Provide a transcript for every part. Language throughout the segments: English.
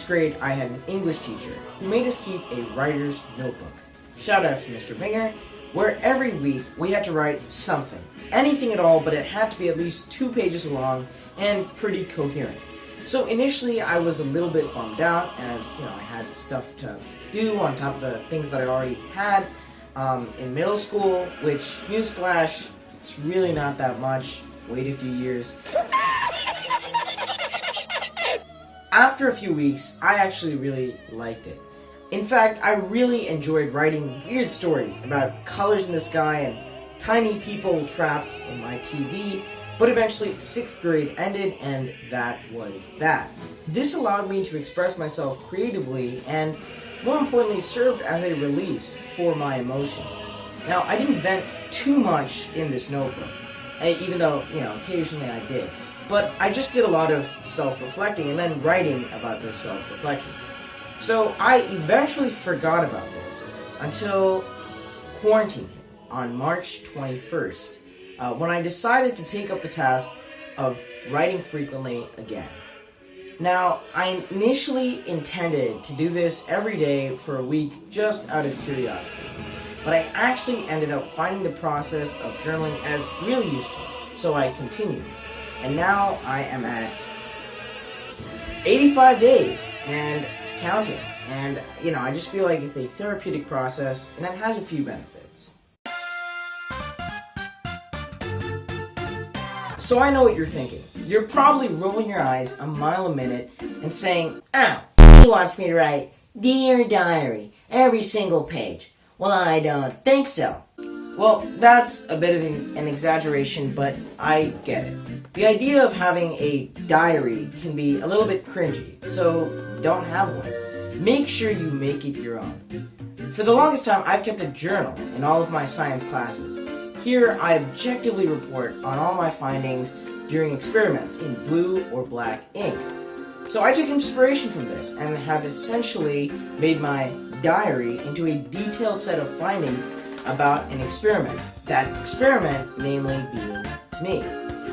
6th grade, I had an English teacher who made us keep a writer's notebook. Shout out to Mr. Binger, where every week we had to write something. Anything at all, but it had to be at least 2 pages long and pretty coherent. So initially I was a little bit bummed out as, I had stuff to do on top of the things that I already had in middle school, which, newsflash, it's really not that much. Wait a few years. After a few weeks, I actually really liked it. In fact, I really enjoyed writing weird stories about colors in the sky and tiny people trapped in my TV, but eventually 6th grade ended and that was that. This allowed me to express myself creatively and, more importantly, served as a release for my emotions. Now, I didn't vent too much in this notebook, even though, occasionally I did. But I just did a lot of self-reflecting and then writing about those self-reflections. So I eventually forgot about this until quarantine hit on March 21st, when I decided to take up the task of writing frequently again. Now, I initially intended to do this every day for a week just out of curiosity, but I actually ended up finding the process of journaling as really useful, so I continued. And now I am at 85 days and counting. And, I just feel like it's a therapeutic process and it has a few benefits. So I know what you're thinking. You're probably rolling your eyes a mile a minute and saying, he wants me to write Dear Diary every single page. Well, I don't think so. Well, that's a bit of an exaggeration, but I get it. The idea of having a diary can be a little bit cringy, so don't have one. Make sure you make it your own. For the longest time, I've kept a journal in all of my science classes. Here, I objectively report on all my findings during experiments in blue or black ink. So I took inspiration from this and have essentially made my diary into a detailed set of findings about an experiment. That experiment, namely, being me.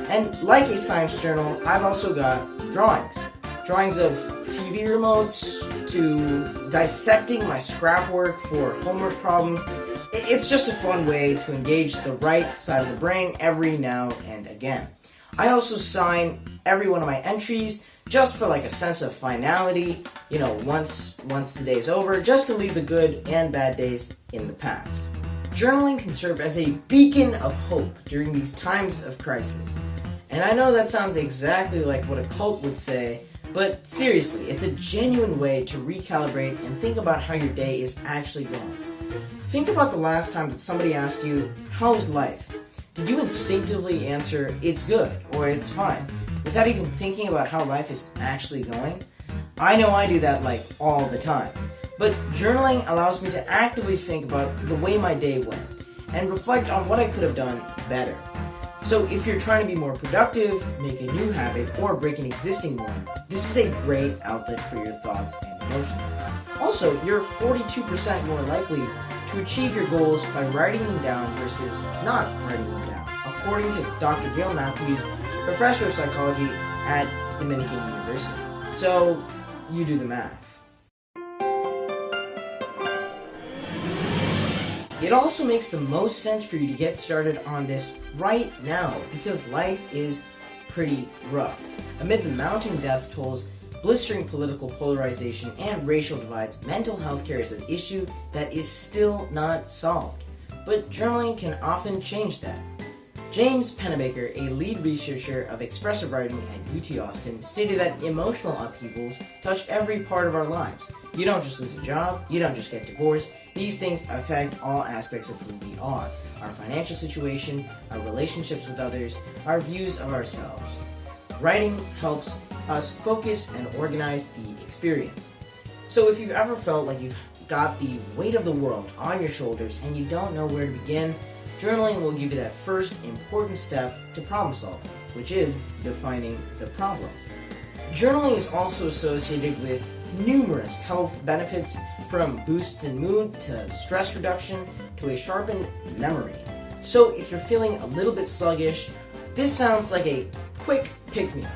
And like a science journal, I've also got drawings. Drawings of TV remotes to dissecting my scrap work for homework problems. It's just a fun way to engage the right side of the brain every now and again. I also sign every one of my entries just for like a sense of finality, once the day's over, just to leave the good and bad days in the past. Journaling can serve as a beacon of hope during these times of crisis. And I know that sounds exactly like what a cult would say, but seriously, it's a genuine way to recalibrate and think about how your day is actually going. Think about the last time that somebody asked you, how's life? Did you instinctively answer, it's good, or it's fine, without even thinking about how life is actually going? I know I do that all the time. But journaling allows me to actively think about the way my day went and reflect on what I could have done better. So if you're trying to be more productive, make a new habit, or break an existing one, this is a great outlet for your thoughts and emotions. Also, you're 42% more likely to achieve your goals by writing them down versus not writing them down, according to Dr. Gail Matthews, professor of psychology at Dominican University. So, you do the math. It also makes the most sense for you to get started on this right now because life is pretty rough. Amid the mounting death tolls, blistering political polarization, and racial divides, mental health care is an issue that is still not solved. But journaling can often change that. James Pennebaker, a lead researcher of expressive writing at UT Austin, stated that emotional upheavals touch every part of our lives. You don't just lose a job, you don't just get divorced. These things affect all aspects of who we are. Our financial situation, our relationships with others, our views of ourselves. Writing helps us focus and organize the experience. So if you've ever felt like you've got the weight of the world on your shoulders and you don't know where to begin, journaling will give you that first important step to problem solving, which is defining the problem. Journaling is also associated with numerous health benefits, from boosts in mood to stress reduction to a sharpened memory. So if you're feeling a little bit sluggish, this sounds like a quick pick-me-up.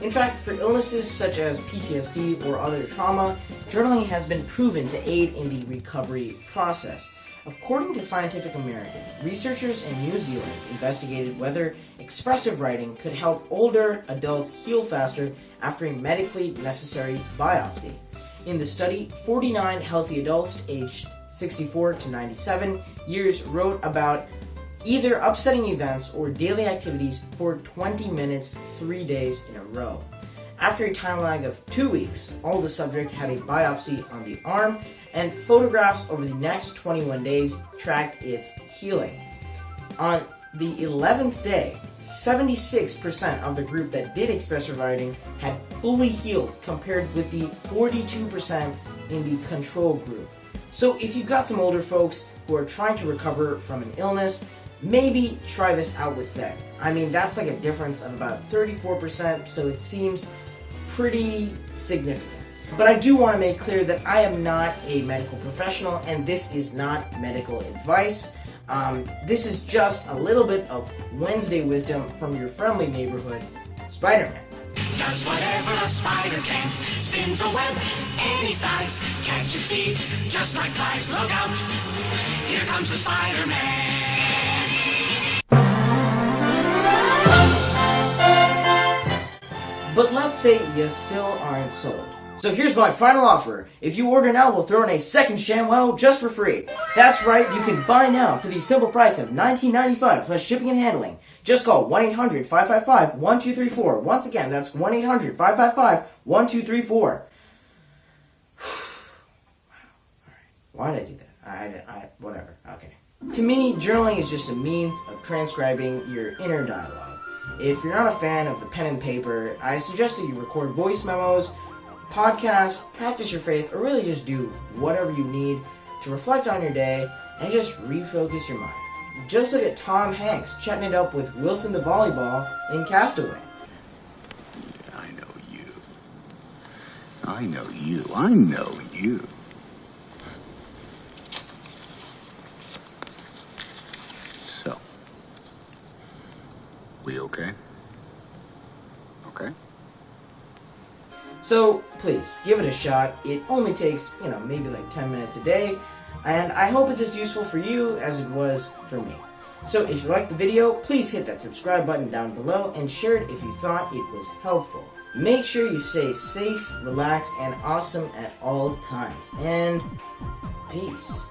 In fact, for illnesses such as PTSD or other trauma, journaling has been proven to aid in the recovery process. According to Scientific American, researchers in New Zealand investigated whether expressive writing could help older adults heal faster after a medically necessary biopsy. In the study, 49 healthy adults aged 64 to 97 years wrote about either upsetting events or daily activities for 20 minutes 3 days in a row. After a time lag of 2 weeks, all the subject had a biopsy on the arm, and photographs over the next 21 days tracked its healing. On the 11th day, 76% of the group that did expressive writing had fully healed, compared with the 42% in the control group. So if you've got some older folks who are trying to recover from an illness, maybe try this out with them. I mean, that's like a difference of about 34%, so it seems pretty significant. But I do want to make clear that I am not a medical professional, and this is not medical advice. This is just a little bit of Wednesday wisdom from your friendly neighborhood, Spider-Man. Does whatever a spider can, spins a web any size, catches thieves just like flies. Look out, here comes the Spider-Man. But let's say you still aren't sold. So here's my final offer. If you order now, we'll throw in a second ShamWow just for free. That's right, you can buy now for the simple price of $19.95 plus shipping and handling. Just call 1-800-555-1234. Once again, that's 1-800-555-1234. Why did I do that? Whatever. Okay. To me, journaling is just a means of transcribing your inner dialogue. If you're not a fan of the pen and paper, I suggest that you record voice memos, podcasts, practice your faith, or really just do whatever you need to reflect on your day and just refocus your mind. Just look at Tom Hanks chatting it up with Wilson the volleyball in Castaway. Yeah, I know you. I know you. I know you. So, we okay? Okay? So please, give it a shot. It only takes, maybe like 10 minutes a day, and I hope it's as useful for you as it was for me. So if you liked the video, please hit that subscribe button down below and share it if you thought it was helpful. Make sure you stay safe, relaxed, and awesome at all times. And peace.